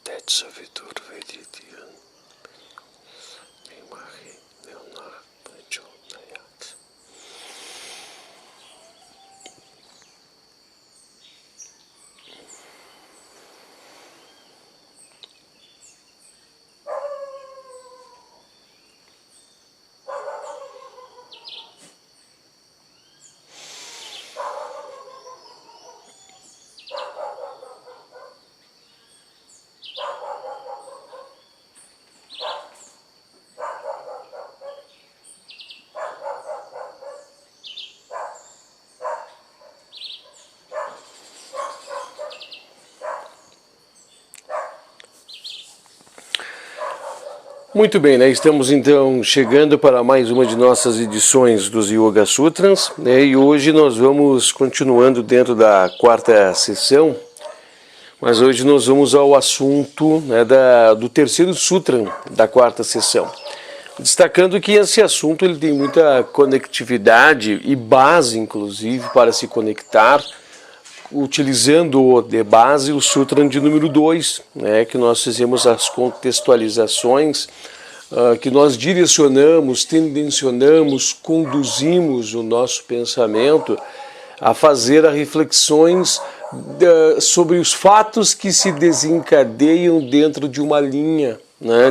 Tetsavitur Veditian Nimahi Neonar Prachodayat. Muito bem, né? Estamos então chegando para mais uma de nossas edições dos Yoga Sutras, né? E hoje nós vamos continuando dentro da quarta sessão, mas hoje nós vamos ao assunto, né, do terceiro sutra da quarta sessão. Destacando que esse assunto ele tem muita conectividade e base, inclusive, para se conectar, utilizando de base o Sutra de número 2, né, que nós fizemos as contextualizações, que nós direcionamos, tendencionamos, conduzimos o nosso pensamento a fazer reflexões sobre os fatos que se desencadeiam dentro de uma linha, né,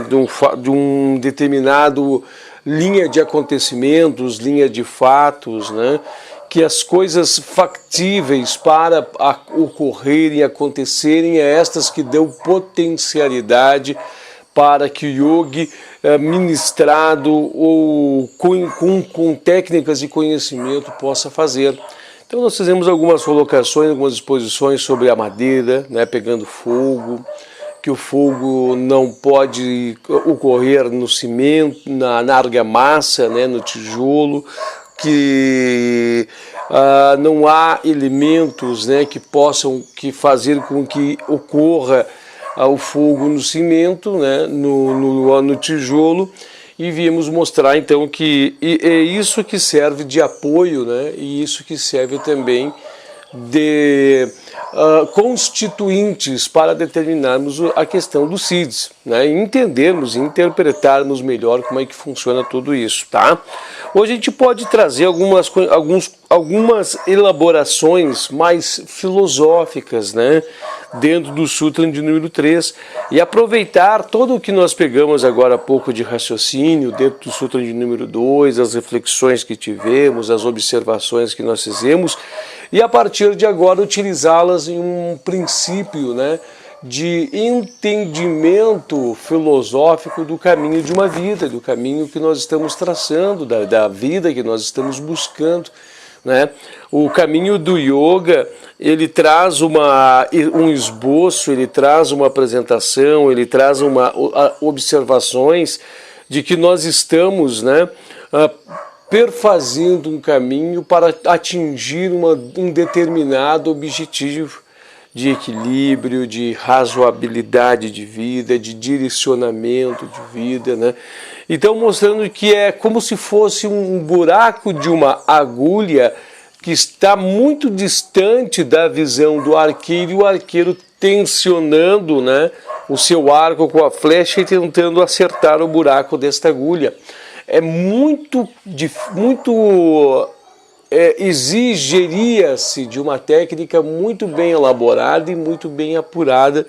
de um determinado linha de acontecimentos, linha de fatos, né, que as coisas factíveis para ocorrerem, acontecerem, é estas que dão potencialidade para que o yogi ministrado ou com técnicas e conhecimento possa fazer. Então nós fizemos algumas colocações, algumas exposições sobre a madeira, né, pegando fogo, que o fogo não pode ocorrer no cimento, na argamassa, né, no tijolo, que não há elementos, né, que possam fazer com que ocorra o fogo no cimento, né, no tijolo, e viemos mostrar então que é isso que serve de apoio, né, e isso que serve também de constituintes para determinarmos a questão dos SIDS, né, e entendermos e interpretarmos melhor como é que funciona tudo isso, tá? Hoje a gente pode trazer algumas elaborações mais filosóficas, né, dentro do Sutra de número 3, e aproveitar todo o que nós pegamos agora há pouco de raciocínio dentro do Sutra de número 2, as reflexões que tivemos, as observações que nós fizemos, e a partir de agora utilizá-las em um princípio, né, de entendimento filosófico do caminho de uma vida, do caminho que nós estamos traçando, da vida que nós estamos buscando, né? O caminho do yoga, ele traz um esboço, ele traz uma apresentação, ele traz observações de que nós estamos, né, perfazendo um caminho para atingir um determinado objetivo de equilíbrio, de razoabilidade de vida, de direcionamento de vida, né? Então, mostrando que é como se fosse um buraco de uma agulha que está muito distante da visão do arqueiro, e o arqueiro tensionando, né, o seu arco com a flecha e tentando acertar o buraco desta agulha. É exigiria-se de uma técnica muito bem elaborada e muito bem apurada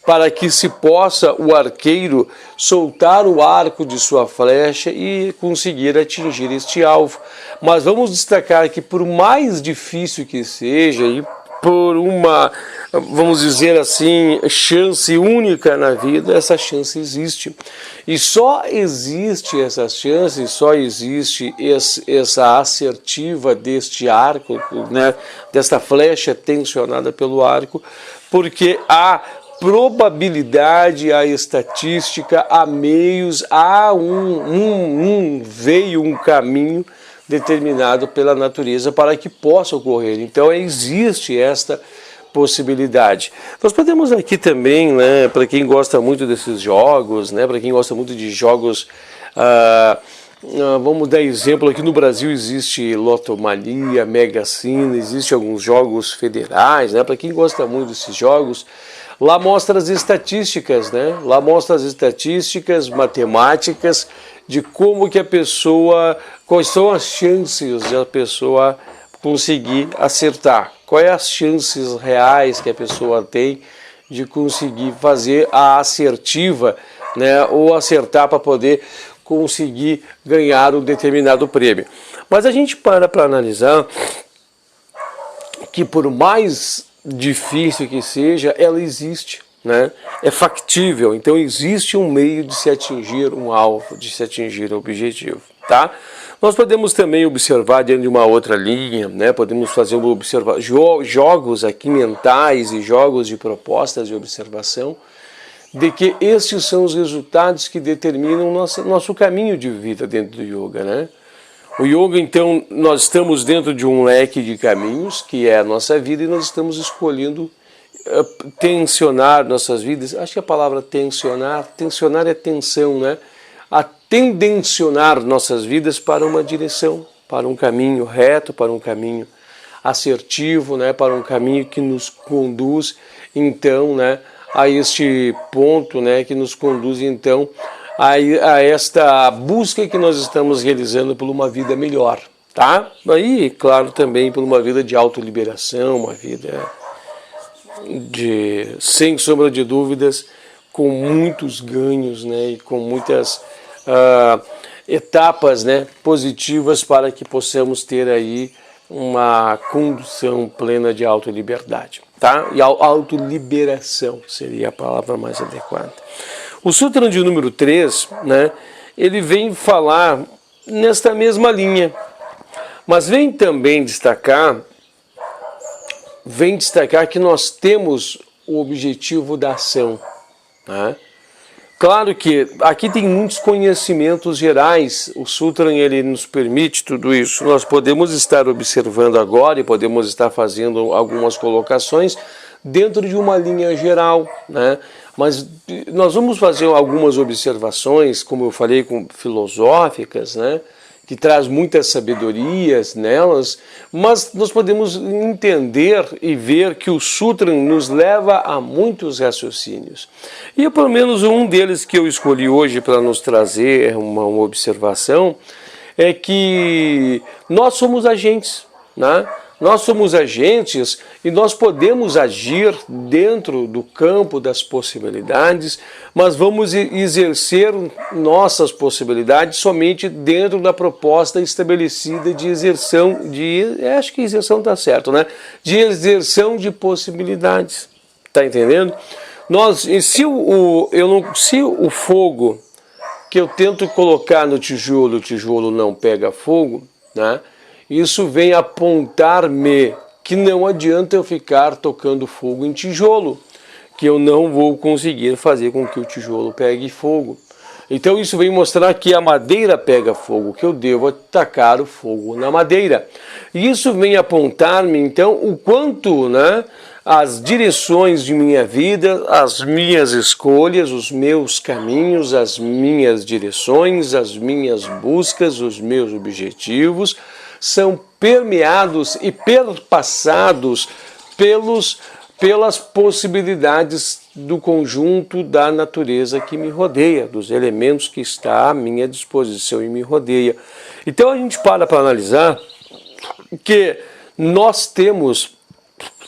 para que se possa o arqueiro soltar o arco de sua flecha e conseguir atingir este alvo. Mas vamos destacar que por mais difícil que seja e por uma, vamos dizer assim, chance única na vida, essa chance existe. E só existe essa chance, só existe essa assertiva deste arco, né, desta flecha tensionada pelo arco, porque há probabilidade, há estatística, há meios, há um caminho determinado pela natureza para que possa ocorrer. Então existe esta possibilidade. Nós podemos aqui também, né, para quem gosta muito desses jogos, né, para quem gosta muito de jogos, vamos dar exemplo, aqui no Brasil existe Lotomania, Mega Sena, existe alguns jogos federais, né, para quem gosta muito desses jogos, lá mostra as estatísticas, né, lá mostra as estatísticas matemáticas de como que a pessoa, quais são as chances de a pessoa conseguir acertar, quais as chances reais que a pessoa tem de conseguir fazer a assertiva, né, ou acertar para poder conseguir ganhar um determinado prêmio. Mas a gente para analisar que por mais difícil que seja, ela existe. Né? É factível, então existe um meio de se atingir um alvo, de se atingir um objetivo, tá? Nós podemos também observar dentro de uma outra linha, né? Podemos fazer jogos aqui mentais e jogos de propostas de observação, de que estes são os resultados que determinam nosso caminho de vida dentro do yoga, né? O yoga, então, nós estamos dentro de um leque de caminhos, que é a nossa vida, e nós estamos escolhendo tensionar nossas vidas. Acho que a palavra tensionar é tensão, né? A tendencionar nossas vidas para uma direção, para um caminho reto, para um caminho assertivo, né? Para um caminho que nos conduz, então, né, a este ponto, né, que nos conduz, então, a esta busca que nós estamos realizando por uma vida melhor, tá? Aí, claro, também por uma vida de autoliberação, uma vida sem sombra de dúvidas, com muitos ganhos, né, e com muitas etapas, né, positivas para que possamos ter aí uma condução plena de autoliberdade, tá? E autoliberação seria a palavra mais adequada. O Sutra de número 3, né, ele vem falar nesta mesma linha, mas vem também destacar que nós temos o objetivo da ação, né? Claro que aqui tem muitos conhecimentos gerais, o Sutra ele nos permite tudo isso, nós podemos estar observando agora e podemos estar fazendo algumas colocações dentro de uma linha geral, né? Mas nós vamos fazer algumas observações, como eu falei, filosóficas, né? Que traz muitas sabedorias nelas, mas nós podemos entender e ver que o Sutra nos leva a muitos raciocínios. E pelo menos um deles que eu escolhi hoje para nos trazer uma observação é que nós somos agentes, né? Nós somos agentes e nós podemos agir dentro do campo das possibilidades, mas vamos exercer nossas possibilidades somente dentro da proposta estabelecida de exerção, acho que exerção está certo, né? De exerção de possibilidades, tá entendendo? Se o fogo que eu tento colocar no tijolo, o tijolo não pega fogo, né? Isso vem apontar-me que não adianta eu ficar tocando fogo em tijolo, que eu não vou conseguir fazer com que o tijolo pegue fogo. Então isso vem mostrar que a madeira pega fogo, que eu devo atacar o fogo na madeira. E isso vem apontar-me então o quanto, né, as direções de minha vida, as minhas escolhas, os meus caminhos, as minhas direções, as minhas buscas, os meus objetivos são permeados e perpassados pelas possibilidades do conjunto da natureza que me rodeia, dos elementos que está à minha disposição e me rodeia. Então a gente para analisar que nós temos,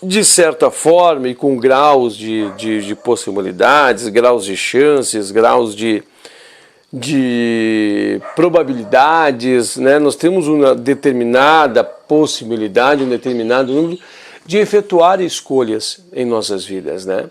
de certa forma, e com graus de possibilidades, graus de chances, graus de probabilidades, né? Nós temos uma determinada possibilidade, um determinado número de efetuar escolhas em nossas vidas, né?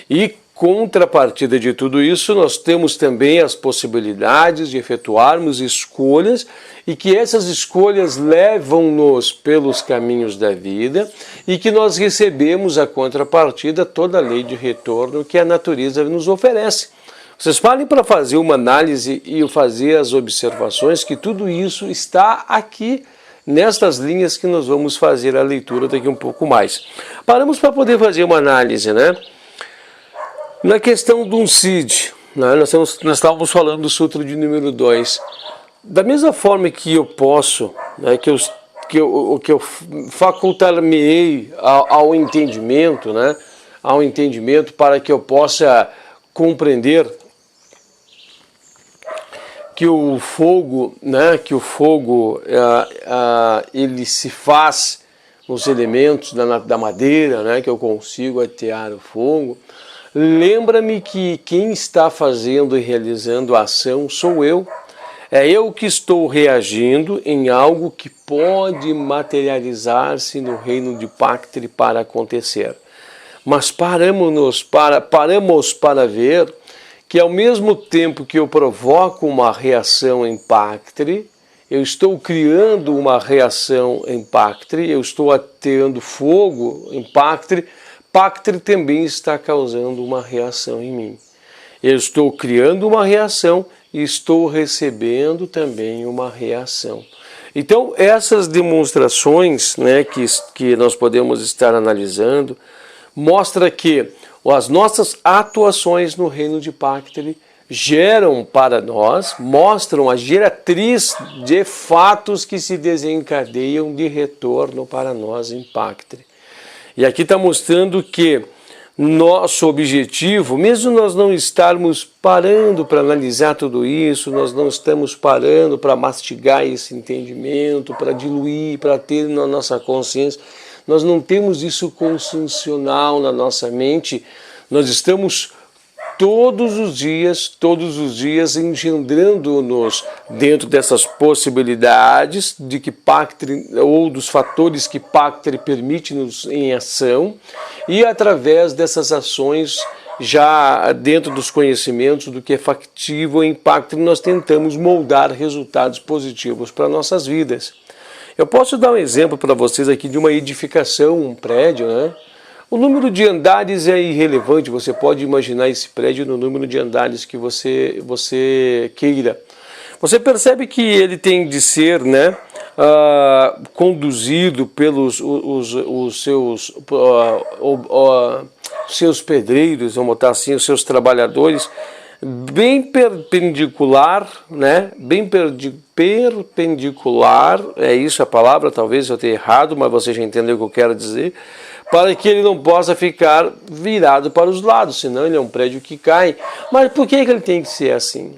E contrapartida de tudo isso, nós temos também as possibilidades de efetuarmos escolhas e que essas escolhas levam-nos pelos caminhos da vida e que nós recebemos a contrapartida toda a lei de retorno que a natureza nos oferece. Vocês parem para fazer uma análise e fazer as observações que tudo isso está aqui nestas linhas que nós vamos fazer a leitura daqui um pouco mais. Paramos para poder fazer uma análise, né? Na questão do Cid, né? Nós estávamos falando do Sutra de número 2. Da mesma forma que eu posso, né, que eu facultar-me-ei ao entendimento, né? Ao entendimento para que eu possa compreender que o fogo, né, ele se faz nos elementos da madeira, né, que eu consigo atear o fogo. Lembra-me que quem está fazendo e realizando a ação sou eu. É eu que estou reagindo em algo que pode materializar-se no reino de Pactri para acontecer. Mas paramos para ver que ao mesmo tempo que eu provoco uma reação em Pactri, eu estou criando uma reação em Pactri, eu estou ateando fogo em Pactri, Pactri também está causando uma reação em mim. Eu estou criando uma reação e estou recebendo também uma reação. Então, essas demonstrações, né, que nós podemos estar analisando, mostra que as nossas atuações no reino de Pactri geram para nós, mostram a geratriz de fatos que se desencadeiam de retorno para nós em Pactri. E aqui está mostrando que nosso objetivo, mesmo nós não estarmos parando para analisar tudo isso, nós não estamos parando para mastigar esse entendimento, para diluir, para ter na nossa consciência, nós não temos isso consciencial na nossa mente, nós estamos todos os dias engendrando-nos dentro dessas possibilidades de que Pactri, ou dos fatores que Pactri permite-nos em ação, e através dessas ações, já dentro dos conhecimentos do que é factível em Pactri, nós tentamos moldar resultados positivos para nossas vidas. Eu posso dar um exemplo para vocês aqui de uma edificação, um prédio, né? O número de andares é irrelevante, você pode imaginar esse prédio no número de andares que você queira. Você percebe que ele tem de ser, né, conduzido pelos os seus pedreiros, vamos botar assim, os seus trabalhadores, bem perpendicular, né? Bem perpendicular, é isso a palavra, talvez eu tenha errado, mas você já entendeu o que eu quero dizer, para que ele não possa ficar virado para os lados, senão ele é um prédio que cai. Mas por que ele tem que ser assim?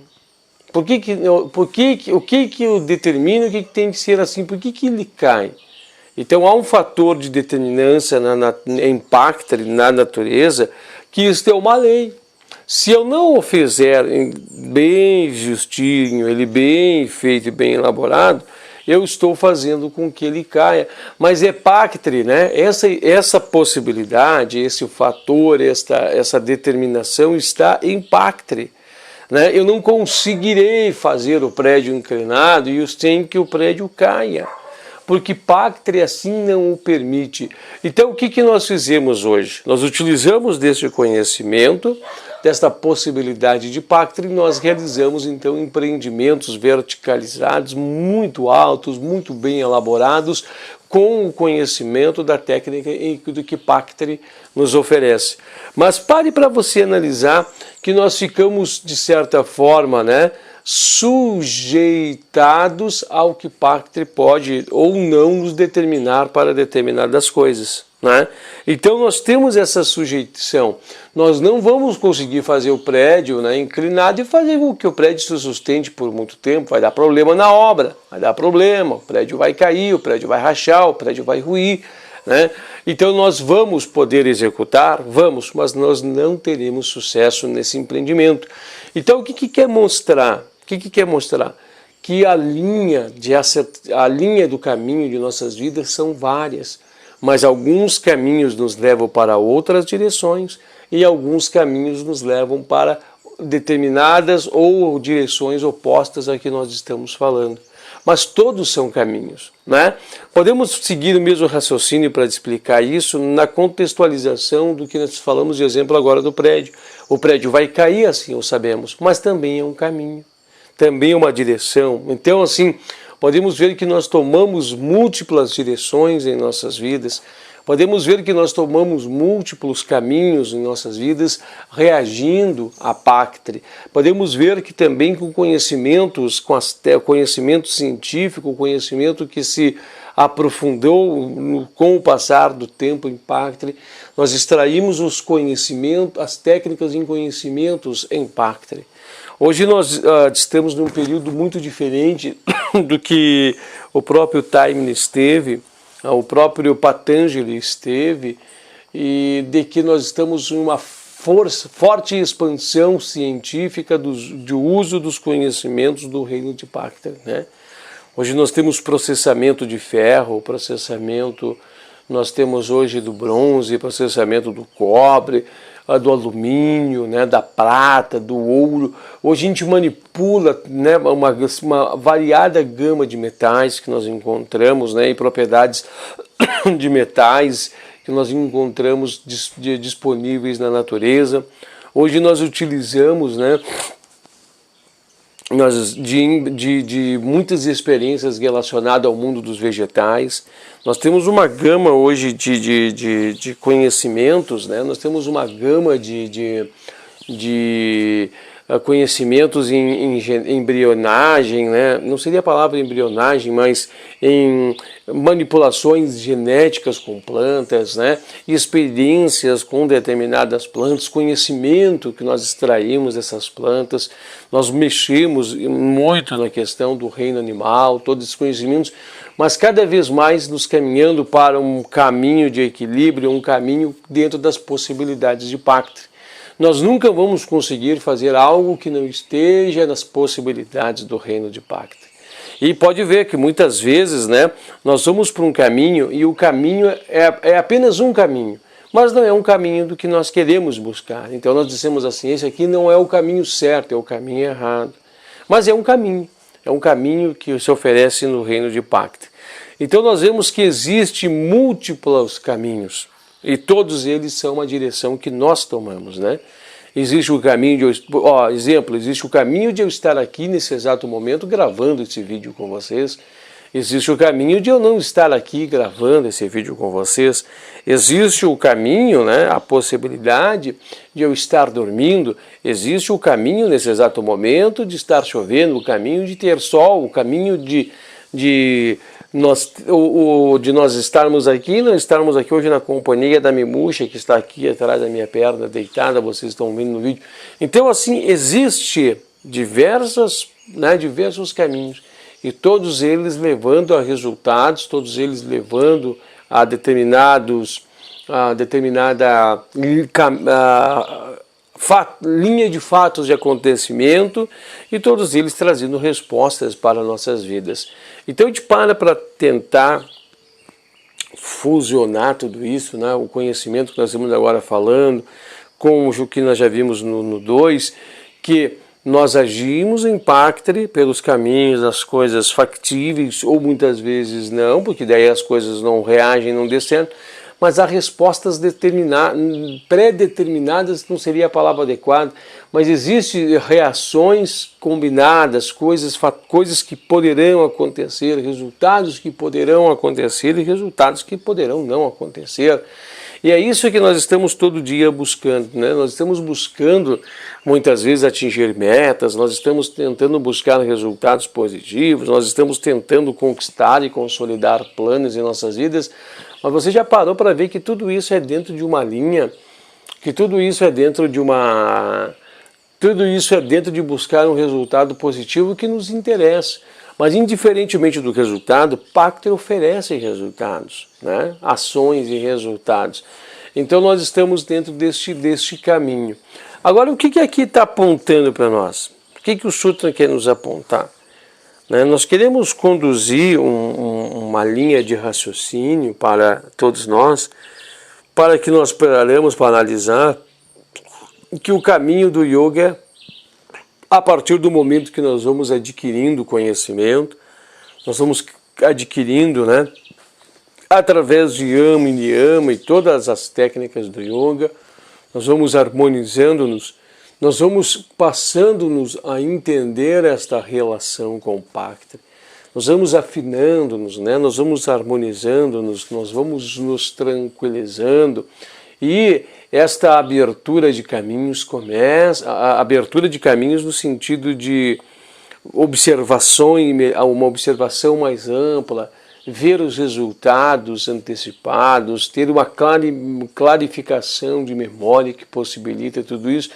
O que o determina o que tem que ser assim? Por que ele cai? Então há um fator de determinância em Pactri, na natureza, que isto é uma lei. Se eu não o fizer bem justinho, ele bem feito e bem elaborado, eu estou fazendo com que ele caia. Mas é Pactre, né? Essa possibilidade, esse fator, essa determinação está em Pactre. Né? Eu não conseguirei fazer o prédio inclinado e sem que o prédio caia, porque Pactre assim não o permite. Então o que nós fizemos hoje? Nós utilizamos desse conhecimento, desta possibilidade de Pactre, e nós realizamos então empreendimentos verticalizados, muito altos, muito bem elaborados, com o conhecimento da técnica do que Pactre nos oferece. Mas pare para você analisar que nós ficamos, de certa forma, né, sujeitados ao que Pactre pode ou não nos determinar para determinadas coisas. Né? Então nós temos essa sujeição. Nós não vamos conseguir fazer o prédio, né, inclinado e fazer com que o prédio se sustente por muito tempo. Vai dar problema na obra, vai dar problema, o prédio vai cair, o prédio vai rachar, o prédio vai ruir. Né? Então nós vamos poder executar, vamos, mas nós não teremos sucesso nesse empreendimento. Então o que quer mostrar? O que quer mostrar? Que a linha do caminho de nossas vidas são várias, mas alguns caminhos nos levam para outras direções e alguns caminhos nos levam para determinadas ou direções opostas a que nós estamos falando. Mas todos são caminhos, né? Podemos seguir o mesmo raciocínio para explicar isso na contextualização do que nós falamos de exemplo agora do prédio. O prédio vai cair, assim o sabemos, mas também é um caminho, também é uma direção. Então, assim, podemos ver que nós tomamos múltiplas direções em nossas vidas, podemos ver que nós tomamos múltiplos caminhos em nossas vidas reagindo a Pactre. Podemos ver que também com conhecimentos, conhecimento científico, o conhecimento que se aprofundou com o passar do tempo em Pactre, nós extraímos os conhecimentos, as técnicas em conhecimentos em Pactre. Hoje nós estamos num período muito diferente do que o próprio Taimni esteve, o próprio Patanjali esteve, e de que nós estamos em uma forte expansão científica do uso dos conhecimentos do reino de Pactre. Né? Hoje nós temos processamento de ferro, nós temos hoje do bronze, processamento do cobre, do alumínio, né, da prata, do ouro. Hoje a gente manipula, né, uma variada gama de metais que nós encontramos, né, e propriedades de metais que nós encontramos disponíveis na natureza. Hoje nós utilizamos, né, de muitas experiências relacionadas ao mundo dos vegetais. Nós temos uma gama hoje de conhecimentos, né? Nós temos uma gama de conhecimentos em embrionagem, né? Não seria a palavra embrionagem, mas em manipulações genéticas com plantas, né? Experiências com determinadas plantas, conhecimento que nós extraímos dessas plantas. Nós mexemos muito na questão do reino animal, todos esses conhecimentos, mas cada vez mais nos caminhando para um caminho de equilíbrio, um caminho dentro das possibilidades de Pactre. Nós nunca vamos conseguir fazer algo que não esteja nas possibilidades do reino de Pactre. E pode ver que muitas vezes, né, nós vamos por um caminho e o caminho é apenas um caminho, mas não é um caminho do que nós queremos buscar. Então nós dissemos assim, esse aqui não é o caminho certo, é o caminho errado. Mas é um caminho que se oferece no reino de Pactre. Então nós vemos que existe múltiplos caminhos. E todos eles são uma direção que nós tomamos, né? Existe o caminho existe o caminho de eu estar aqui nesse exato momento gravando esse vídeo com vocês. Existe o caminho de eu não estar aqui gravando esse vídeo com vocês. Existe o caminho, né, a possibilidade de eu estar dormindo. Existe o caminho nesse exato momento de estar chovendo, o caminho de ter sol, o caminho de nós estarmos aqui, não estarmos aqui hoje na companhia da Mimuxa, que está aqui atrás da minha perna, deitada, vocês estão vendo no vídeo. Então, assim, existe diversos caminhos, e todos eles levando a resultados, todos eles levando a determinada linha de fatos de acontecimento, e todos eles trazendo respostas para nossas vidas. Então a gente para tentar fusionar tudo isso, né? O conhecimento que nós estamos agora falando, com o que nós já vimos no 2, que nós agimos em Pactre pelos caminhos das coisas factíveis, ou muitas vezes não, porque daí as coisas não reagem, não descendo, mas há respostas pré-determinadas, não seria a palavra adequada, mas existem reações combinadas, coisas que poderão acontecer, resultados que poderão acontecer e resultados que poderão não acontecer. E é isso que nós estamos todo dia buscando, né? Nós estamos buscando muitas vezes atingir metas, nós estamos tentando buscar resultados positivos, nós estamos tentando conquistar e consolidar planos em nossas vidas, mas você já parou para ver que tudo isso é dentro de uma linha, que tudo isso é dentro de buscar um resultado positivo que nos interessa. Mas indiferentemente do resultado, Pactre oferece resultados, né? Ações e resultados. Então nós estamos dentro deste caminho. Agora, o que aqui está apontando para nós? O que o Sutra quer nos apontar? Né? Nós queremos conduzir uma linha de raciocínio para todos nós, para que nós pararemos para analisar que o caminho do yoga, a partir do momento que nós vamos adquirindo conhecimento, nós vamos adquirindo, né, através de Yama e Niyama e todas as técnicas do yoga, nós vamos harmonizando-nos, nós vamos passando-nos a entender esta relação com o Pactre, nós vamos afinando-nos, né, nós vamos harmonizando-nos, nós vamos nos tranquilizando, e esta abertura de caminhos começa, a abertura de caminhos no sentido de observação, uma observação mais ampla, ver os resultados antecipados, ter uma clarificação de memória que possibilita tudo isso,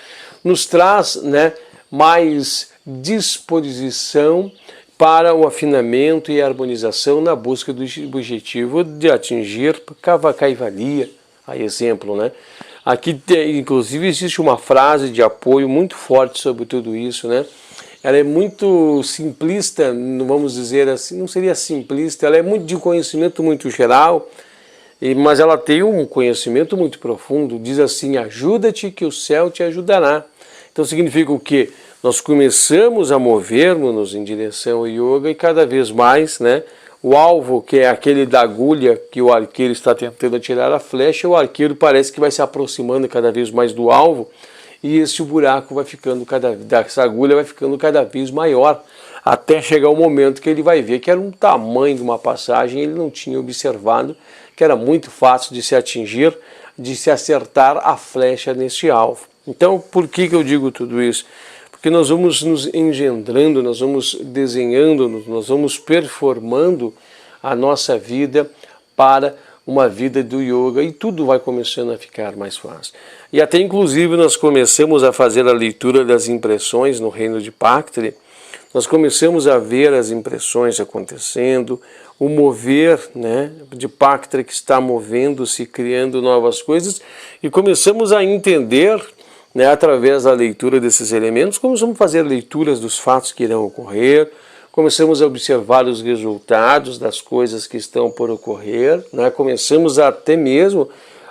nos traz, né, mais disposição para o afinamento e a harmonização na busca do objetivo de atingir Kaivalya, a exemplo, né? Aqui, inclusive, existe uma frase de apoio muito forte sobre tudo isso, né? Ela é muito simplista, vamos dizer assim, não seria simplista, ela é muito de conhecimento muito geral, mas ela tem um conhecimento muito profundo. Diz assim: ajuda-te que o céu te ajudará. Então significa o quê? Nós começamos a movermos-nos em direção ao yoga e cada vez mais, né? O alvo, que é aquele da agulha que o arqueiro está tentando atirar a flecha, o arqueiro parece que vai se aproximando cada vez mais do alvo, e esse buraco vai ficando essa agulha vai ficando cada vez maior, até chegar o momento que ele vai ver que era um tamanho de uma passagem, ele não tinha observado que era muito fácil de se atingir, de se acertar a flecha neste alvo. Então, por que eu digo tudo isso? Porque nós vamos nos engendrando, nós vamos desenhando, nós vamos performando a nossa vida para uma vida do yoga, e tudo vai começando a ficar mais fácil. E até inclusive nós começamos a fazer a leitura das impressões no reino de Pactre, nós começamos a ver as impressões acontecendo, o mover, né, de Pactre que está movendo-se, criando novas coisas, e começamos a entender, né, através da leitura desses elementos, começamos a fazer leituras dos fatos que irão ocorrer, começamos a observar os resultados das coisas que estão por ocorrer, né, começamos até mesmo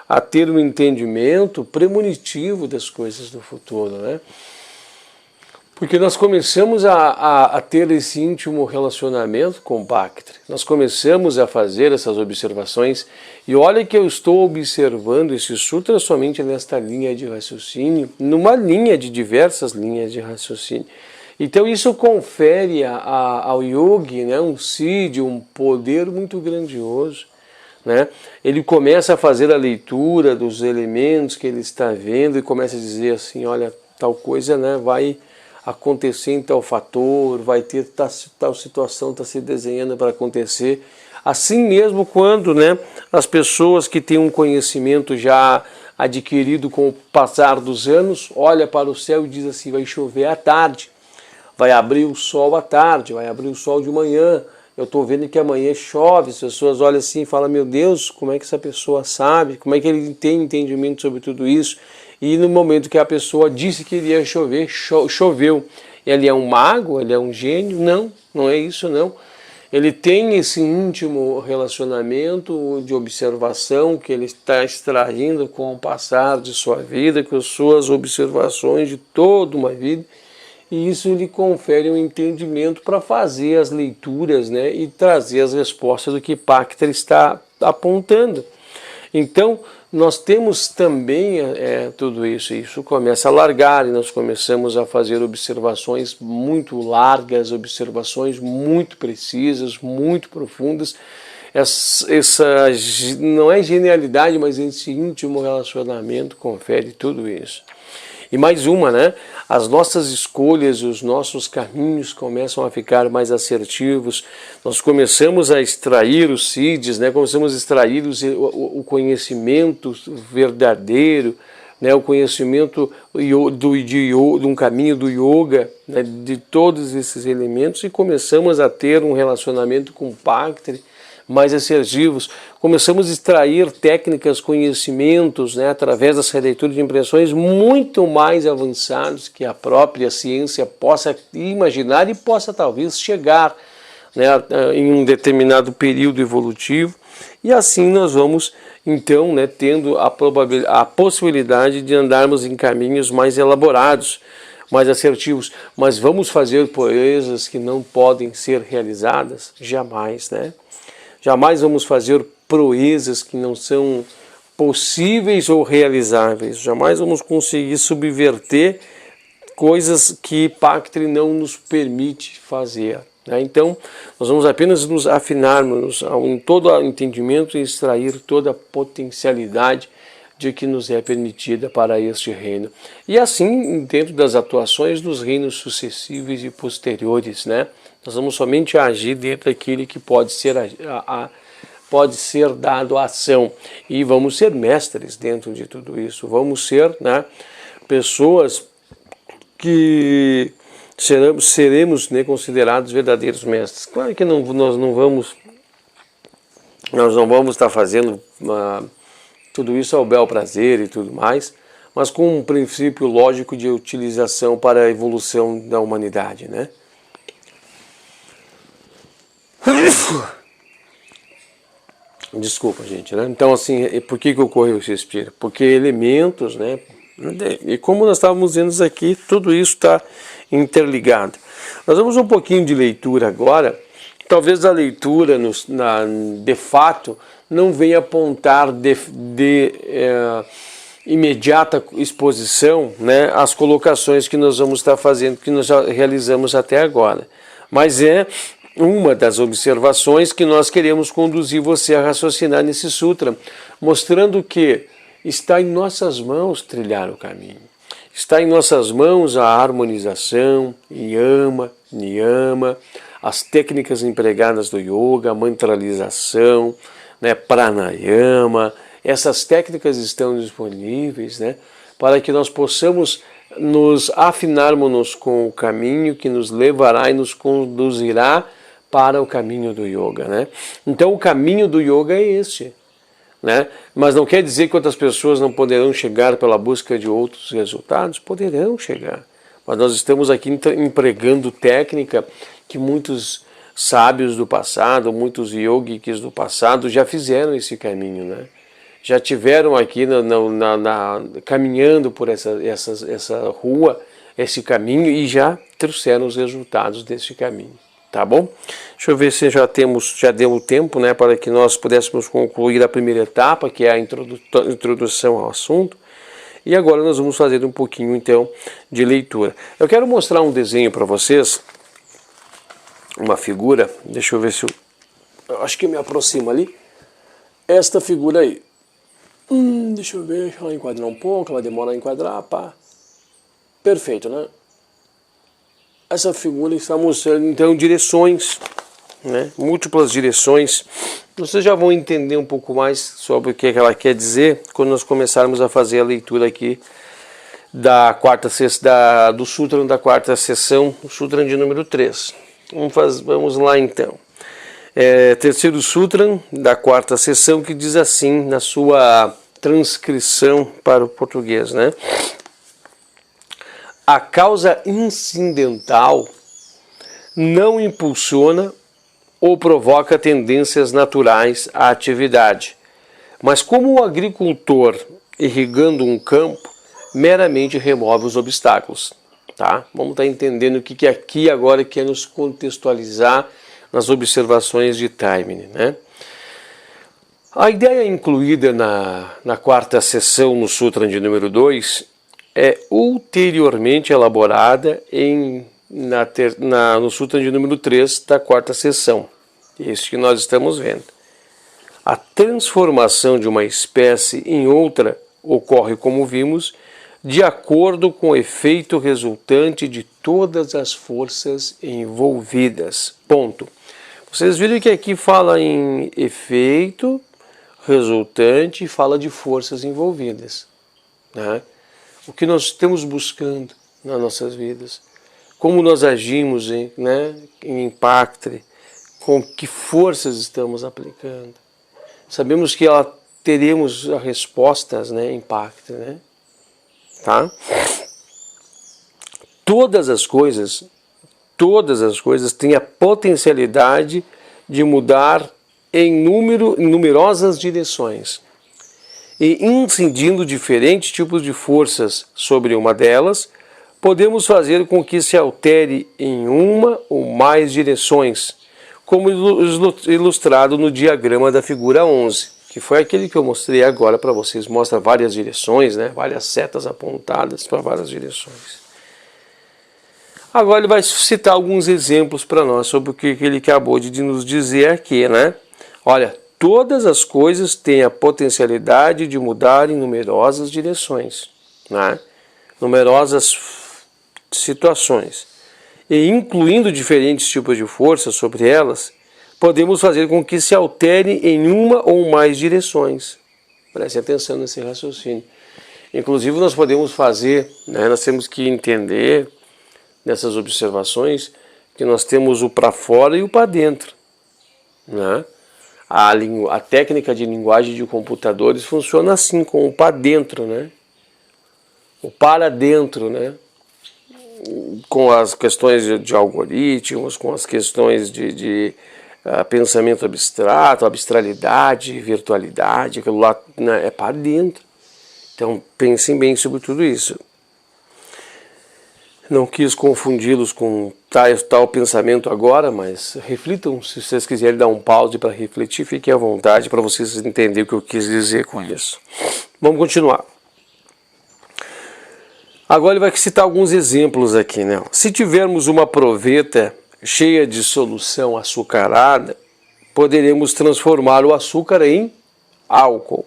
a ter um entendimento premonitivo das coisas do futuro, né? Porque nós começamos a ter esse íntimo relacionamento com o Pactre, nós começamos a fazer essas observações, e olha que eu estou observando esse sutra somente nesta linha de raciocínio, numa linha de diversas linhas de raciocínio. Então isso confere ao yogi, né, um siddhi, um poder muito grandioso, né? Ele começa a fazer a leitura dos elementos que ele está vendo e começa a dizer assim: olha, tal coisa, né, vai acontecer em tal fator, vai ter tal situação, está se desenhando para acontecer. Assim mesmo quando, né, as pessoas que têm um conhecimento já adquirido com o passar dos anos, olha para o céu e diz assim: vai chover à tarde, vai abrir o sol à tarde, vai abrir o sol de manhã, eu estou vendo que amanhã chove. As pessoas olham assim e falam: meu Deus, como é que essa pessoa sabe? Como é que ele tem entendimento sobre tudo isso? e no momento que a pessoa disse que iria chover, choveu. Ele é um mago? Ele é um gênio? Não, não é isso não. Ele tem esse íntimo relacionamento de observação que ele está extraindo com o passar de sua vida, com as suas observações de toda uma vida, e isso lhe confere um entendimento para fazer as leituras, né, e trazer as respostas do que Pacter está apontando. Então, nós temos também tudo isso, e isso começa a largar, e nós começamos a fazer observações muito largas, observações muito precisas, muito profundas. Essa não é genialidade, mas esse íntimo relacionamento confere tudo isso. E mais uma, né? As nossas escolhas, os nossos caminhos começam a ficar mais assertivos. Nós começamos a extrair os seeds, né? Começamos a extrair o conhecimento verdadeiro, né? O conhecimento de um caminho do yoga, né? De todos esses elementos, e começamos a ter um relacionamento com o Pacter mais assertivos. Começamos a extrair técnicas, conhecimentos, né, através dessa leitura de impressões muito mais avançados que a própria ciência possa imaginar e possa talvez chegar, né, em um determinado período evolutivo. E assim nós vamos então, né, tendo a possibilidade de andarmos em caminhos mais elaborados, mais assertivos. Mas vamos fazer proezas que não podem ser realizadas? Jamais, né? Jamais vamos fazer proezas que não são possíveis ou realizáveis. Jamais vamos conseguir subverter coisas que Pacter não nos permite fazer, né? Então, nós vamos apenas nos afinarmos em todo o entendimento e extrair toda a potencialidade de que nos é permitida para este reino. E assim, dentro das atuações dos reinos sucessivos e posteriores, né? Nós vamos somente agir dentro daquele que pode ser dado a ação. E vamos ser mestres dentro de tudo isso. Vamos ser, né, pessoas que seremos, né, considerados verdadeiros mestres. Claro que nós não vamos estar fazendo tudo isso ao bel prazer e tudo mais, mas com um princípio lógico de utilização para a evolução da humanidade, né? Desculpa, gente, né? Então, assim, por que ocorreu esse espírito? Porque elementos, né? E como nós estávamos vendo aqui, tudo isso está interligado. Nós vamos um pouquinho de leitura agora. Talvez a leitura, de fato, não venha apontar de imediata exposição, né, as colocações que nós vamos estar fazendo, que nós já realizamos até agora. Mas é uma das observações que nós queremos conduzir você a raciocinar nesse sutra, mostrando que está em nossas mãos trilhar o caminho. Está em nossas mãos a harmonização, yama, niyama, as técnicas empregadas do yoga, a mantralização, né, pranayama. Essas técnicas estão disponíveis, né, para que nós possamos nos afinarmos com o caminho que nos levará e nos conduzirá para o caminho do yoga, né? Então o caminho do yoga é este, né? Mas não quer dizer que outras pessoas não poderão chegar pela busca de outros resultados. Poderão chegar, mas nós estamos aqui empregando técnica que muitos sábios do passado, muitos yogis do passado já fizeram esse caminho, né? Já tiveram aqui caminhando por essa rua, esse caminho, e já trouxeram os resultados desse caminho. Tá bom? Deixa eu ver se já deu tempo, né, para que nós pudéssemos concluir a primeira etapa, que é a introdução ao assunto. E agora nós vamos fazer um pouquinho, então, de leitura. Eu quero mostrar um desenho para vocês, uma figura. Deixa eu ver se eu acho que me aproximo ali. Esta figura aí. Deixa eu ver, deixa ela enquadrar um pouco, ela demora a enquadrar, pá. Perfeito, né? Essa figura está mostrando, então, direções, né? Múltiplas direções. Vocês já vão entender um pouco mais sobre o que ela quer dizer quando nós começarmos a fazer a leitura aqui do Sutra da quarta sessão, o Sutra de número 3. Vamos lá, então. Terceiro Sutra da quarta sessão, que diz assim, na sua transcrição para o português, né? A causa incidental não impulsiona ou provoca tendências naturais à atividade, mas como o agricultor irrigando um campo meramente remove os obstáculos, tá? Vamos estar entendendo o que aqui agora quer nos contextualizar nas observações de Taimni, né? A ideia incluída na quarta seção no Sutra de número 2 é ulteriormente elaborada no Sutra de número 3 da quarta seção. Isso que nós estamos vendo. A transformação de uma espécie em outra ocorre, como vimos, de acordo com o efeito resultante de todas as forças envolvidas. Ponto. Vocês viram que aqui fala em efeito resultante e fala de forças envolvidas, né? O que nós estamos buscando nas nossas vidas, como nós agimos em Impactre, com que forças estamos aplicando. Sabemos que teremos respostas, né, Impactre, né? Tá? Todas as coisas têm a potencialidade de mudar em numerosas direções e incidindo diferentes tipos de forças sobre uma delas, podemos fazer com que se altere em uma ou mais direções, como ilustrado no diagrama da figura 11, que foi aquele que eu mostrei agora para vocês. Mostra várias direções, né? Várias setas apontadas para várias direções. Agora ele vai citar alguns exemplos para nós sobre o que ele acabou de nos dizer aqui, né? Olha, todas as coisas têm a potencialidade de mudar em numerosas direções, né? Numerosas situações. E incluindo diferentes tipos de força sobre elas, podemos fazer com que se altere em uma ou mais direções. Preste atenção nesse raciocínio. Inclusive nós podemos fazer, né, nós temos que entender nessas observações que nós temos o para fora e o para dentro, né? A técnica de linguagem de computadores funciona assim, com o para dentro, né? O para dentro, né? Com as questões de algoritmos, com as questões de pensamento abstrato, abstralidade, virtualidade, aquilo lá, né, é para dentro. Então pensem bem sobre tudo isso. Não quis confundi-los com tal pensamento agora, mas reflitam, se vocês quiserem dar um pause para refletir, fiquem à vontade para vocês entenderem o que eu quis dizer com isso. Vamos continuar. Agora ele vai citar alguns exemplos aqui, né? Se tivermos uma proveta cheia de solução açucarada, poderemos transformar o açúcar em álcool.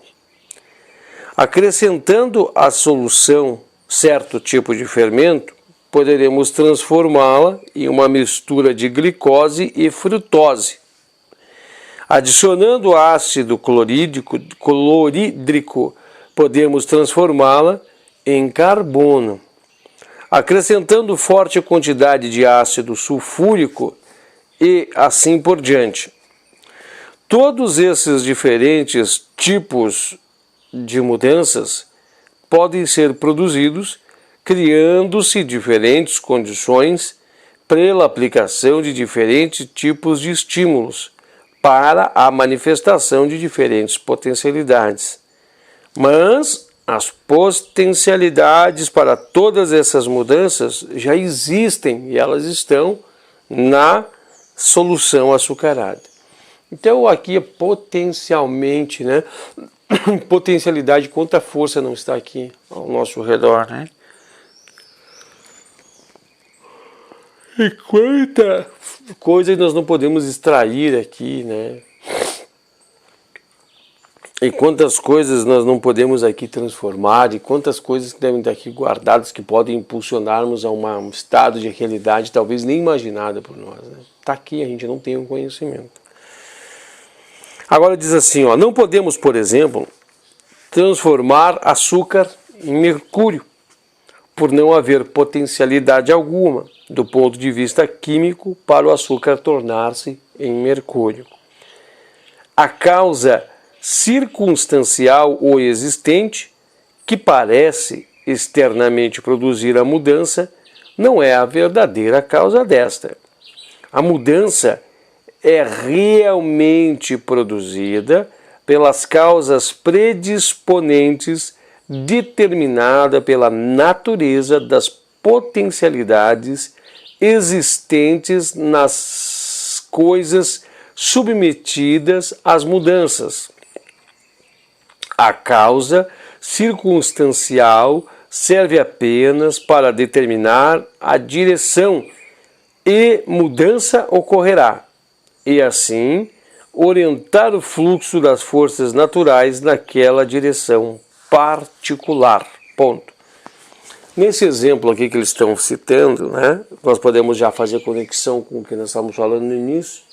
Acrescentando à solução certo tipo de fermento, poderemos transformá-la em uma mistura de glicose e frutose. Adicionando ácido clorídrico, podemos transformá-la em carbono. Acrescentando forte quantidade de ácido sulfúrico e assim por diante. Todos esses diferentes tipos de mudanças podem ser produzidos criando-se diferentes condições pela aplicação de diferentes tipos de estímulos para a manifestação de diferentes potencialidades. Mas as potencialidades para todas essas mudanças já existem e elas estão na solução açucarada. Então aqui é potencialmente, né? Potencialidade, quanta força não está aqui ao nosso redor, né? E quanta coisa nós não podemos extrair aqui, né? E quantas coisas nós não podemos aqui transformar, e quantas coisas que devem estar aqui guardadas que podem impulsionarmos a um estado de realidade talvez nem imaginada por nós, né? Está aqui, a gente não tem um conhecimento. Agora diz assim, ó, não podemos, por exemplo, transformar açúcar em mercúrio, por não haver potencialidade alguma do ponto de vista químico para o açúcar tornar-se em mercúrio. A causa circunstancial ou existente, que parece externamente produzir a mudança, não é a verdadeira causa desta. A mudança é realmente produzida pelas causas predisponentes determinada pela natureza das potencialidades existentes nas coisas submetidas às mudanças. A causa circunstancial serve apenas para determinar a direção e mudança ocorrerá, e assim orientar o fluxo das forças naturais naquela direção particular. Ponto. Nesse exemplo aqui que eles estão citando, né, nós podemos já fazer conexão com o que nós estávamos falando no início.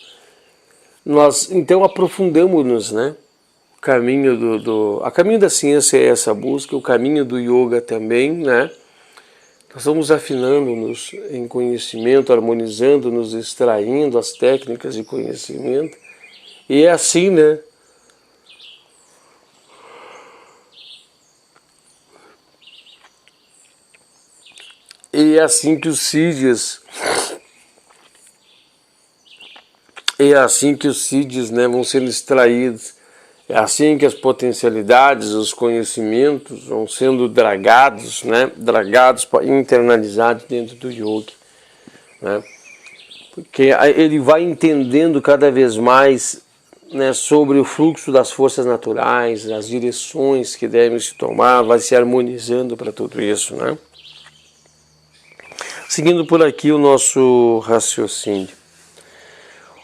Nós então aprofundamos-nos, né? A caminho da ciência é essa busca, o caminho do yoga também, né? Nós vamos afinando-nos em conhecimento, harmonizando-nos, extraindo as técnicas de conhecimento. E é assim, né? E é assim que os CIDs, né, vão sendo extraídos. É assim que as potencialidades, os conhecimentos vão sendo dragados, né, internalizados dentro do yoga, né? Porque ele vai entendendo cada vez mais, né, sobre o fluxo das forças naturais, as direções que devem se tomar, vai se harmonizando para tudo isso, né? Seguindo por aqui o nosso raciocínio.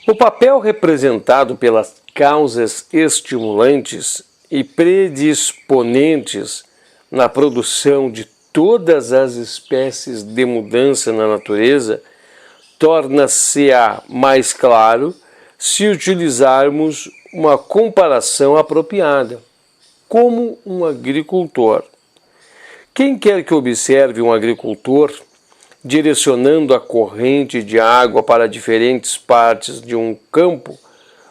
O papel representado pelas causas estimulantes e predisponentes na produção de todas as espécies de mudança na natureza torna-se-á mais claro se utilizarmos uma comparação apropriada, como um agricultor. Quem quer que observe um agricultor direcionando a corrente de água para diferentes partes de um campo,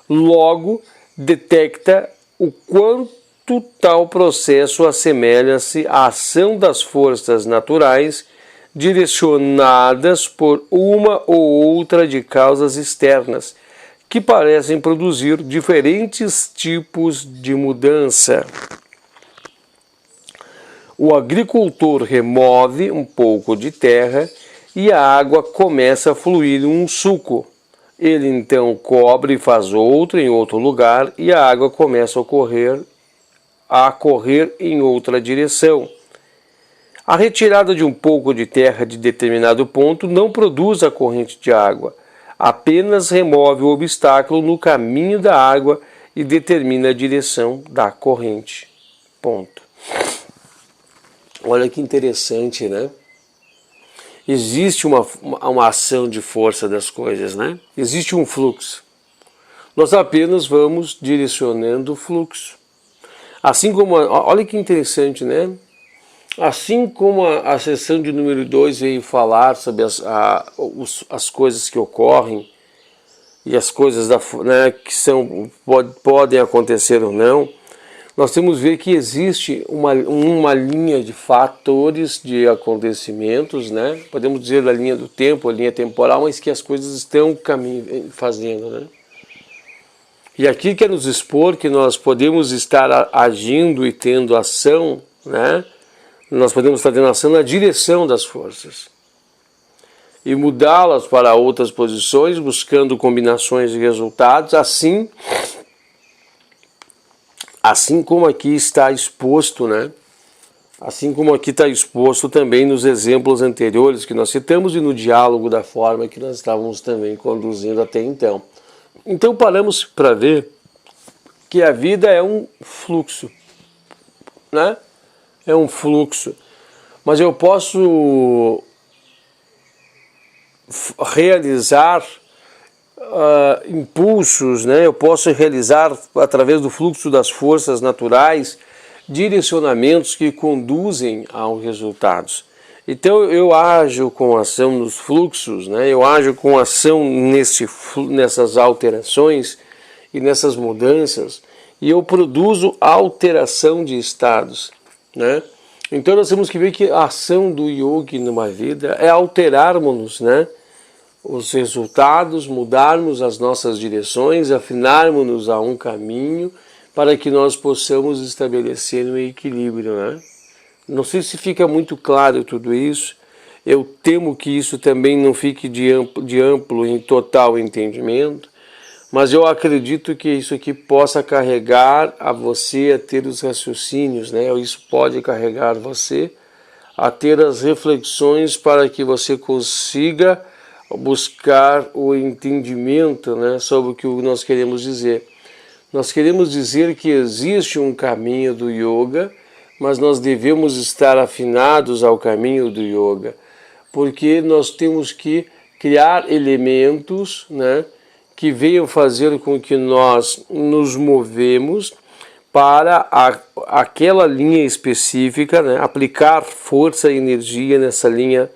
logo detecta o quanto tal processo assemelha-se à ação das forças naturais direcionadas por uma ou outra de causas externas, que parecem produzir diferentes tipos de mudança. O agricultor remove um pouco de terra e a água começa a fluir um sulco. Ele então cobre e faz outro em outro lugar e a água começa a correr em outra direção. A retirada de um pouco de terra de determinado ponto não produz a corrente de água, apenas remove o obstáculo no caminho da água e determina a direção da corrente. Ponto. Olha que interessante, né? Existe uma ação de força das coisas, né? Existe um fluxo. Nós apenas vamos direcionando o fluxo. Assim como, olha que interessante, né? Assim como a sessão de número 2 veio falar sobre as coisas que ocorrem e as coisas né, que podem acontecer ou não, nós temos que ver que existe uma linha de fatores, de acontecimentos, né? Podemos dizer a linha do tempo, a linha temporal, mas que as coisas estão fazendo, né? E aqui quer nos expor que nós podemos estar agindo e tendo ação, né? Nós podemos estar tendo ação na direção das forças e mudá-las para outras posições, buscando combinações de resultados, assim como aqui está exposto, né? Assim como aqui está exposto também nos exemplos anteriores que nós citamos e no diálogo da forma que nós estávamos também conduzindo até então. Então paramos para ver que a vida é um fluxo, né? É um fluxo. Mas eu posso realizar impulsos, né? Eu posso realizar, através do fluxo das forças naturais, direcionamentos que conduzem aos resultados. Então eu ajo com ação nos fluxos, né? Eu ajo com ação nessas alterações e nessas mudanças e eu produzo alteração de estados, né? Então nós temos que ver que a ação do yoga numa vida é alterarmos, né, os resultados, mudarmos as nossas direções, afinarmos-nos a um caminho para que nós possamos estabelecer um equilíbrio, né? Não sei se fica muito claro tudo isso. Eu temo que isso também não fique de amplo e total entendimento, mas eu acredito que isso aqui possa carregar a você a ter os raciocínios, né? Isso pode carregar você a ter as reflexões para que você consiga buscar o entendimento, né, sobre o que nós queremos dizer. Nós queremos dizer que existe um caminho do yoga, mas nós devemos estar afinados ao caminho do yoga, porque nós temos que criar elementos, né, que venham fazer com que nós nos movemos para aquela linha específica, né, aplicar força e energia nessa linha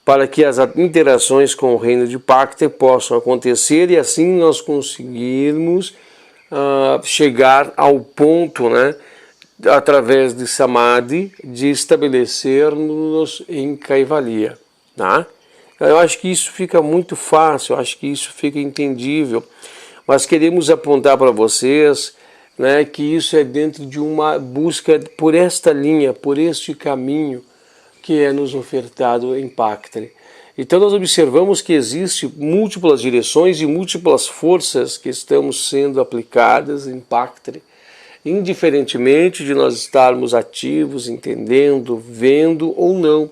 para que as interações com o reino de Pakti possam acontecer e assim nós conseguirmos chegar ao ponto, né, através de Samadhi, de estabelecermos em Kaivalya, tá? Eu acho que isso fica muito fácil, eu acho que isso fica entendível, mas queremos apontar para vocês, né, que isso é dentro de uma busca por esta linha, por este caminho que é nos ofertado em Pakti. Então nós observamos que existem múltiplas direções e múltiplas forças que estamos sendo aplicadas em Pakti, indiferentemente de nós estarmos ativos, entendendo, vendo ou não.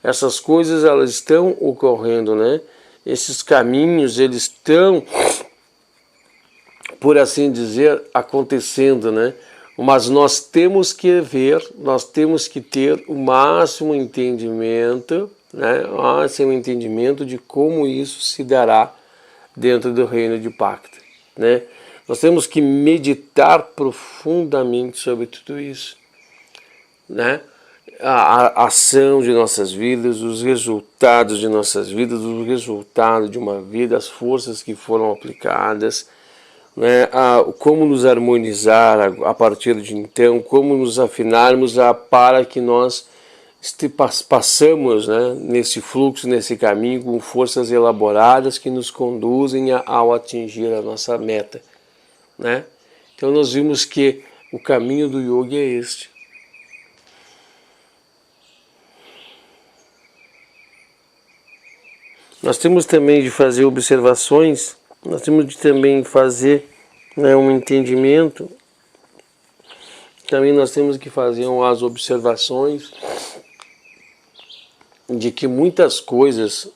Essas coisas elas estão ocorrendo, né? Esses caminhos eles estão, por assim dizer, acontecendo, né? Mas nós temos que ver, nós temos que ter o máximo entendimento, né? O máximo entendimento de como isso se dará dentro do reino de Pakti, né? Nós temos que meditar profundamente sobre tudo isso, né? A ação de nossas vidas, os resultados de nossas vidas, o resultado de uma vida, as forças que foram aplicadas, né? Como nos harmonizar a partir de então, como nos afinarmos para que nós passamos, né, nesse fluxo, nesse caminho, com forças elaboradas que nos conduzem ao atingir a nossa meta, né? Então nós vimos que o caminho do yoga é este. Nós temos também de fazer observações, nós temos de também fazer, né, um entendimento, também nós temos que fazer as observações de que muitas coisas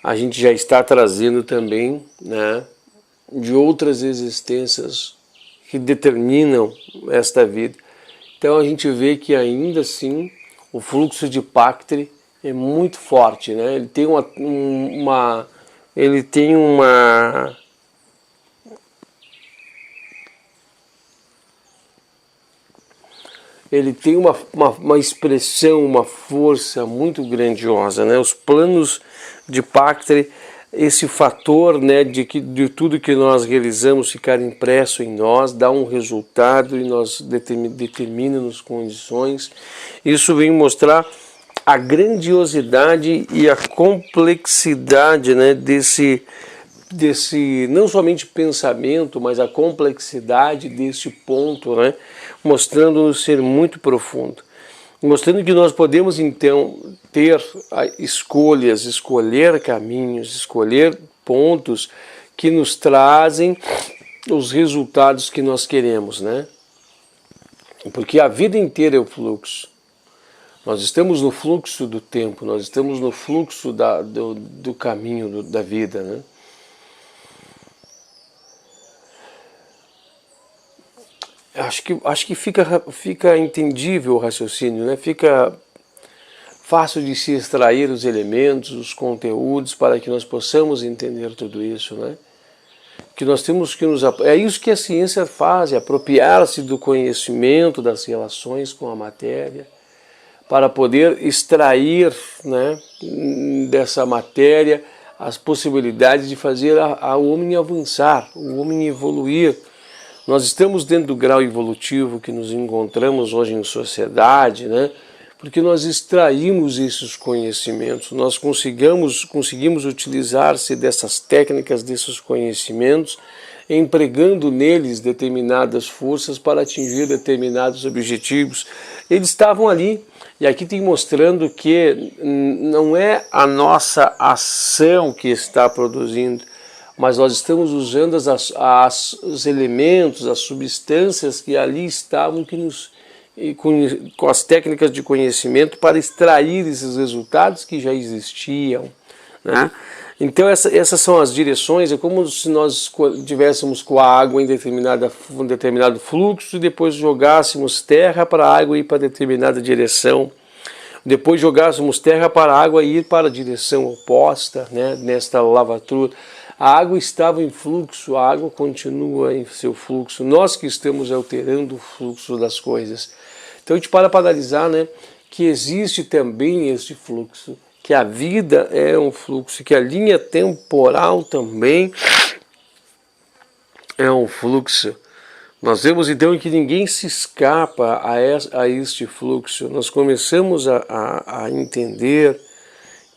a gente já está trazendo também, né, de outras existências que determinam esta vida. Então a gente vê que ainda assim o fluxo de Pakti é muito forte, né? Ele tem uma expressão, uma força muito grandiosa, né? Os planos de Pakti, esse fator, né, de tudo que nós realizamos ficar impresso em nós, dá um resultado e nós determina-nos condições. Isso vem mostrar a grandiosidade e a complexidade, né, desse não somente pensamento, mas a complexidade desse ponto, né, mostrando-nos ser muito profundo, mostrando que nós podemos então ter escolhas, escolher caminhos, escolher pontos que nos trazem os resultados que nós queremos, né? Porque a vida inteira é o fluxo. Nós estamos no fluxo do tempo, nós estamos no fluxo do caminho da vida, né? Acho que fica entendível o raciocínio, né? Fica fácil de se extrair os elementos, os conteúdos, para que nós possamos entender tudo isso, né? Que nós temos que é isso que a ciência faz, é apropriar-se do conhecimento das relações com a matéria, para poder extrair, né, dessa matéria as possibilidades de fazer o homem avançar, o homem evoluir, Nós estamos dentro do grau evolutivo que nos encontramos hoje em sociedade, né? Porque nós extraímos esses conhecimentos, nós conseguimos utilizar-se dessas técnicas, desses conhecimentos, empregando neles determinadas forças para atingir determinados objetivos. Eles estavam ali, e aqui tem mostrando que não é a nossa ação que está produzindo, mas nós estamos usando os elementos, as substâncias que ali estavam, com as técnicas de conhecimento para extrair esses resultados que já existiam, né? Então essas são as direções. É como se nós tivéssemos com a água em um determinado fluxo e depois jogássemos terra para a água ir para determinada direção. Depois jogássemos terra para a água ir para a direção oposta, né? Nesta lavatura. A água estava em fluxo, a água continua em seu fluxo. Nós que estamos alterando o fluxo das coisas. Então a gente para analisar, né, que existe também este fluxo, que a vida é um fluxo, que a linha temporal também é um fluxo. Nós vemos então que ninguém se escapa a este fluxo. Nós começamos a entender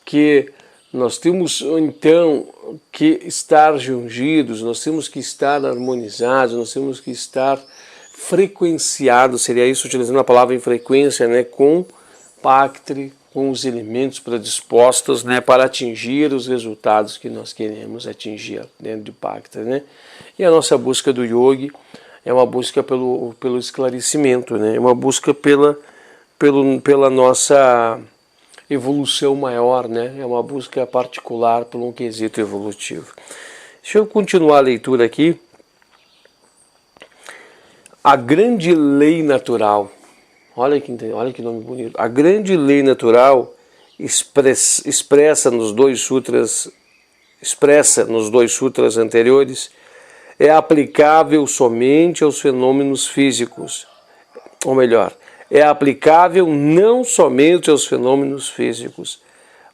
que nós temos então que estar jungidos, nós temos que estar harmonizados, nós temos que estar frequenciados, seria isso utilizando a palavra em frequência, né, com Pactre, com os elementos predispostos, né, para atingir os resultados que nós queremos atingir dentro do Pactre, né? E a nossa busca do yogi é uma busca pelo esclarecimento, né? É uma busca pela nossa evolução maior, né? É uma busca particular por um quesito evolutivo. Deixa eu continuar a leitura aqui. A grande lei natural, olha que nome bonito. A grande lei natural expressa nos dois sutras anteriores é aplicável somente aos fenômenos físicos, ou melhor, é aplicável não somente aos fenômenos físicos,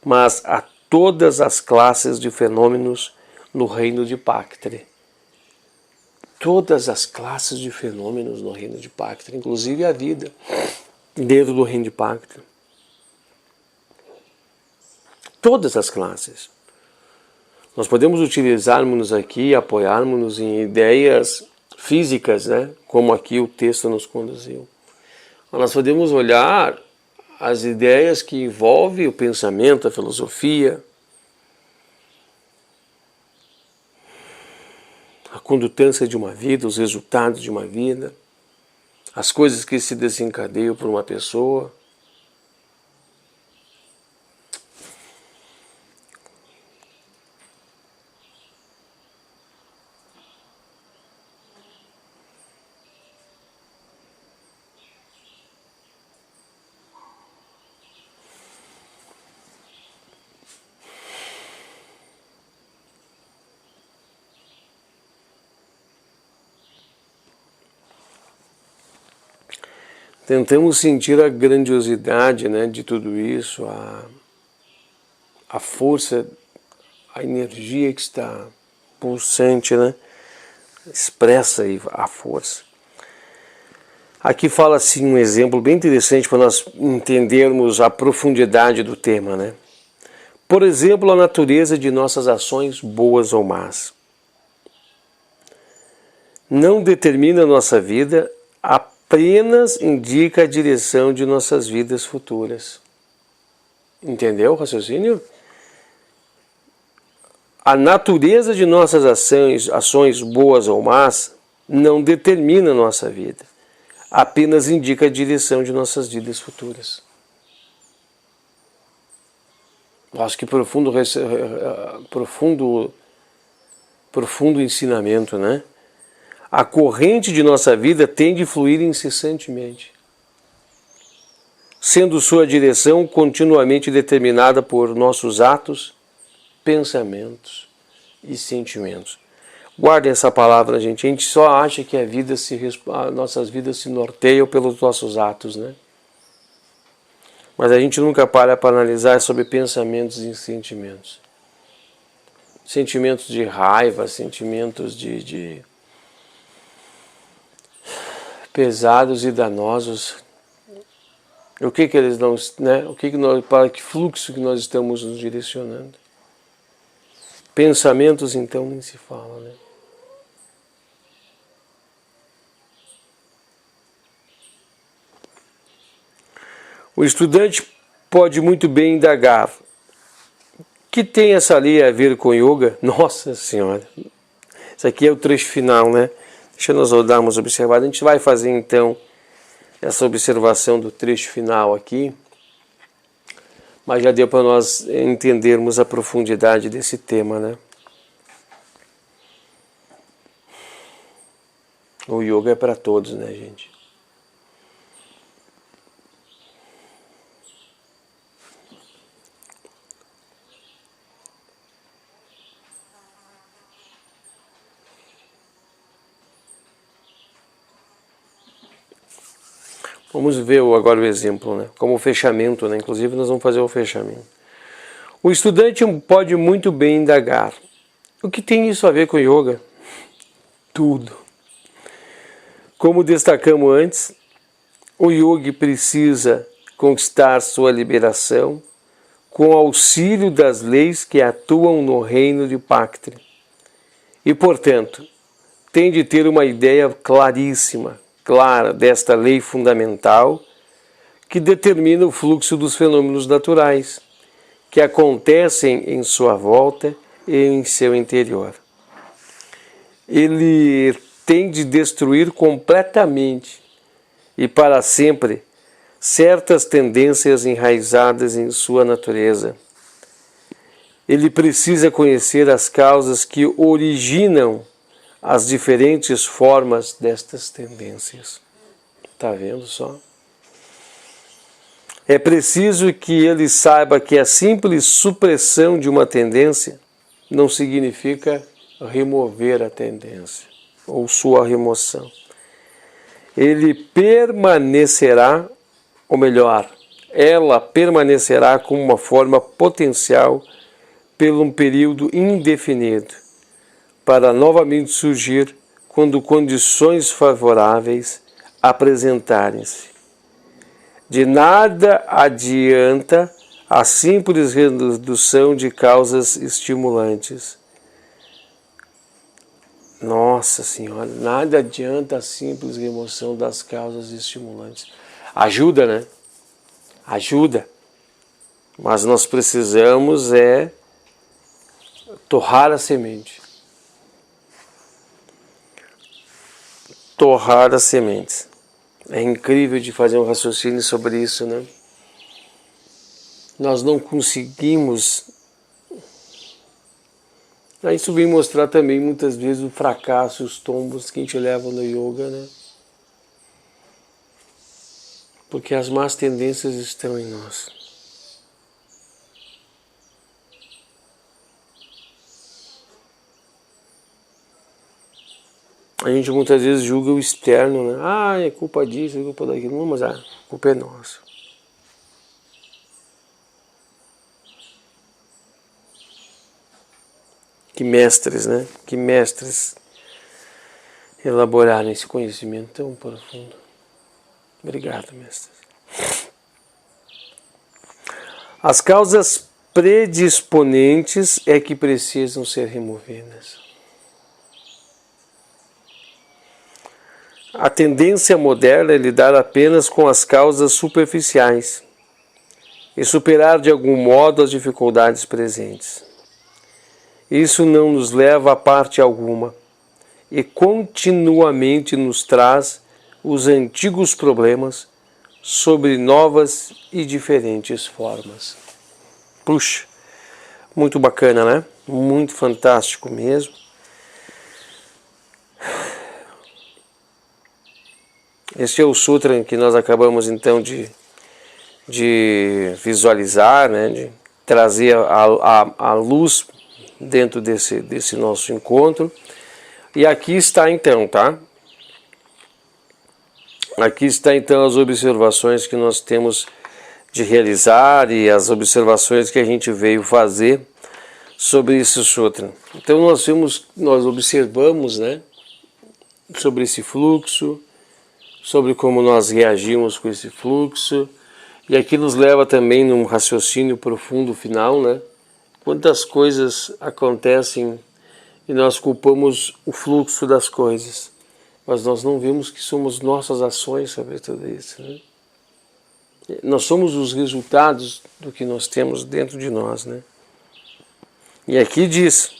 mas a todas as classes de fenômenos no reino de Pactre. Todas as classes de fenômenos no reino de Pactre, inclusive a vida dentro do reino de Pactre. Todas as classes. Nós podemos utilizarmos aqui, apoiarmos em ideias físicas, né? Como aqui o texto nos conduziu. Nós podemos olhar as ideias que envolvem o pensamento, a filosofia, a condutância de uma vida, os resultados de uma vida, as coisas que se desencadeiam por uma pessoa. Tentamos sentir a grandiosidade, né, de tudo isso, a força, a energia que está pulsante, né, expressa aí a força. Aqui fala assim um exemplo bem interessante para nós entendermos a profundidade do tema, né? Por exemplo, a natureza de nossas ações boas ou más não determina a nossa vida, apenas indica a direção de nossas vidas futuras. Entendeu o raciocínio? A natureza de nossas ações boas ou más, não determina a nossa vida, apenas indica a direção de nossas vidas futuras. Acho que profundo ensinamento, né? A corrente de nossa vida tende a fluir incessantemente, sendo sua direção continuamente determinada por nossos atos, pensamentos e sentimentos. Guardem essa palavra, gente. A gente só acha que nossas vidas se norteiam pelos nossos atos, né? Mas a gente nunca para analisar sobre pensamentos e sentimentos. Sentimentos de raiva, sentimentos de pesados e danosos. O que eles não, né? Para que fluxo que nós estamos nos direcionando? Pensamentos, então, nem se fala, né? O estudante pode muito bem indagar: que tem essa lei a ver com yoga? Nossa Senhora! Isso aqui é o trecho final, né? Deixa nós darmos observado. A gente vai fazer então essa observação do trecho final aqui, mas já deu para nós entendermos a profundidade desse tema, né? O yoga é para todos, né, gente? Vamos ver agora o exemplo, né? Como o fechamento, né? Inclusive nós vamos fazer o fechamento. O estudante pode muito bem indagar: o que tem isso a ver com yoga? Tudo. Como destacamos antes, o yogi precisa conquistar sua liberação com auxílio das leis que atuam no reino de Paktri. E, portanto, tem de ter uma ideia claríssima, clara desta lei fundamental que determina o fluxo dos fenômenos naturais que acontecem em sua volta e em seu interior. Ele tem de destruir completamente e para sempre certas tendências enraizadas em sua natureza. Ele precisa conhecer as causas que originam as diferentes formas destas tendências. Está vendo só? É preciso que ele saiba que a simples supressão de uma tendência não significa remover a tendência ou sua remoção. Ele permanecerá, ou melhor, ela permanecerá como uma forma potencial por um período indefinido, para novamente surgir quando condições favoráveis apresentarem-se. De nada adianta a simples redução de causas estimulantes. Nossa Senhora, nada adianta a simples remoção das causas estimulantes. Ajuda, né? Ajuda. Mas nós precisamos torrar a semente. Torrar as sementes. É incrível de fazer um raciocínio sobre isso, né? Nós não conseguimos. Isso vem mostrar também muitas vezes o fracasso, os tombos que a gente leva no yoga, né? Porque as más tendências estão em nós. A gente muitas vezes julga o externo, né? Ah, é culpa disso, é culpa daquilo. Não, mas a culpa é nossa. Que mestres, né? Que mestres elaboraram esse conhecimento tão profundo. Obrigado, mestres. As causas predisponentes é que precisam ser removidas. A tendência moderna é lidar apenas com as causas superficiais e superar de algum modo as dificuldades presentes. Isso não nos leva a parte alguma e continuamente nos traz os antigos problemas sob novas e diferentes formas. Puxa, muito bacana, né? Muito fantástico mesmo. Este é o sutra que nós acabamos então de visualizar, né? De trazer a luz dentro desse nosso encontro. E aqui está então, tá? Aqui está então as observações que nós temos de realizar e as observações que a gente veio fazer sobre esse sutra. Então nós observamos, né, sobre esse fluxo, sobre como nós reagimos com esse fluxo. E aqui nos leva também num raciocínio profundo final, né? Quantas coisas acontecem e nós culpamos o fluxo das coisas, mas nós não vemos que somos nossas ações sobre tudo isso, né? Nós somos os resultados do que nós temos dentro de nós, né? E aqui diz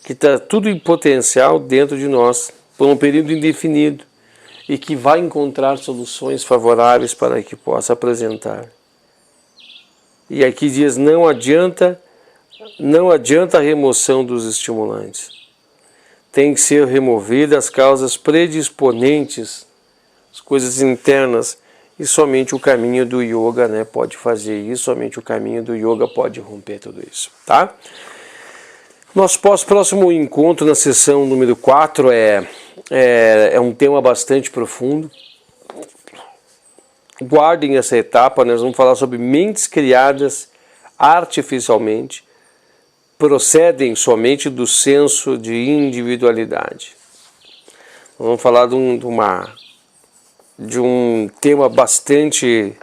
que está tudo em potencial dentro de nós, por um período indefinido, e que vai encontrar soluções favoráveis para que possa apresentar. E aqui diz, não adianta a remoção dos estimulantes. Tem que ser removidas as causas predisponentes, as coisas internas, e somente o caminho do yoga, né, pode fazer isso, somente o caminho do yoga pode romper tudo isso, tá? Nosso próximo encontro na sessão número 4 é um tema bastante profundo. Guardem essa etapa, nós vamos falar sobre mentes criadas artificialmente, procedem somente do senso de individualidade. Vamos falar de um tema bastante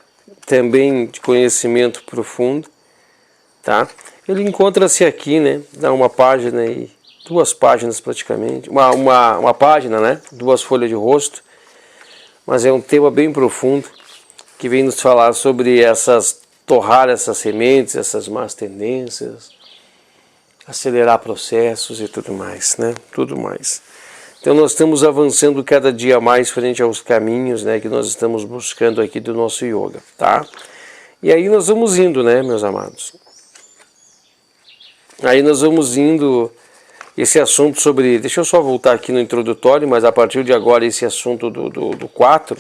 também de conhecimento profundo, tá? Ele encontra-se aqui, né? Dá uma página aí, 2 páginas praticamente, uma página, né? 2 folhas de rosto, mas é um tema bem profundo que vem nos falar sobre torrar essas sementes, essas más tendências, acelerar processos e tudo mais, né? Tudo mais. Então nós estamos avançando cada dia mais frente aos caminhos, né, que nós estamos buscando aqui do nosso yoga, tá? E aí nós vamos indo, né, meus amados? Aí nós vamos indo, esse assunto sobre, deixa eu só voltar aqui no introdutório, mas a partir de agora esse assunto do 4,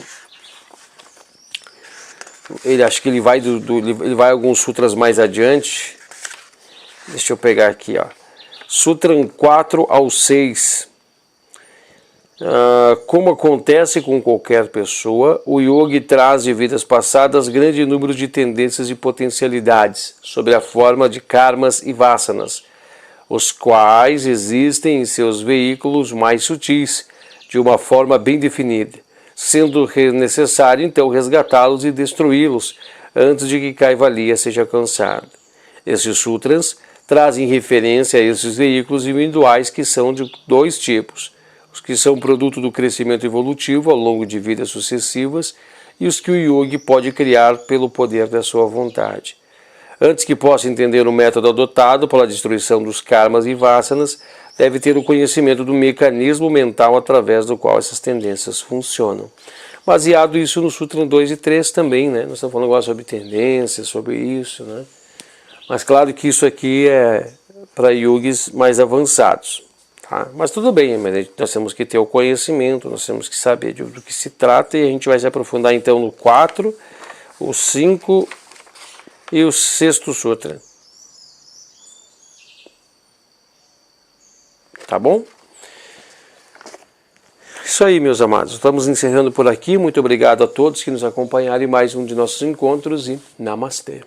acho que ele vai alguns sutras mais adiante. Deixa eu pegar aqui, ó. Sutra 4 ao 6. Como acontece com qualquer pessoa, o yogi traz de vidas passadas grande número de tendências e potencialidades, sob a forma de karmas e vasanas, os quais existem em seus veículos mais sutis, de uma forma bem definida, sendo necessário então resgatá-los e destruí-los, antes de que Kaivalya seja alcançado. Esses sutras trazem referência a esses veículos individuais que são de 2 tipos, os que são produto do crescimento evolutivo ao longo de vidas sucessivas e os que o yogi pode criar pelo poder da sua vontade. Antes que possa entender o método adotado para a destruição dos karmas e vasanas, deve ter o conhecimento do mecanismo mental através do qual essas tendências funcionam. Baseado isso no Sutra 2 e 3 também, né? Nós estamos falando agora sobre tendências, sobre isso, né? Mas claro que isso aqui é para yogis mais avançados, tá? Mas tudo bem, nós temos que ter o conhecimento, nós temos que saber do que se trata, e a gente vai se aprofundar então no 4, o 5 e o 6º Sutra. Tá bom? Isso aí, meus amados. Estamos encerrando por aqui. Muito obrigado a todos que nos acompanharam em mais um de nossos encontros e Namastê.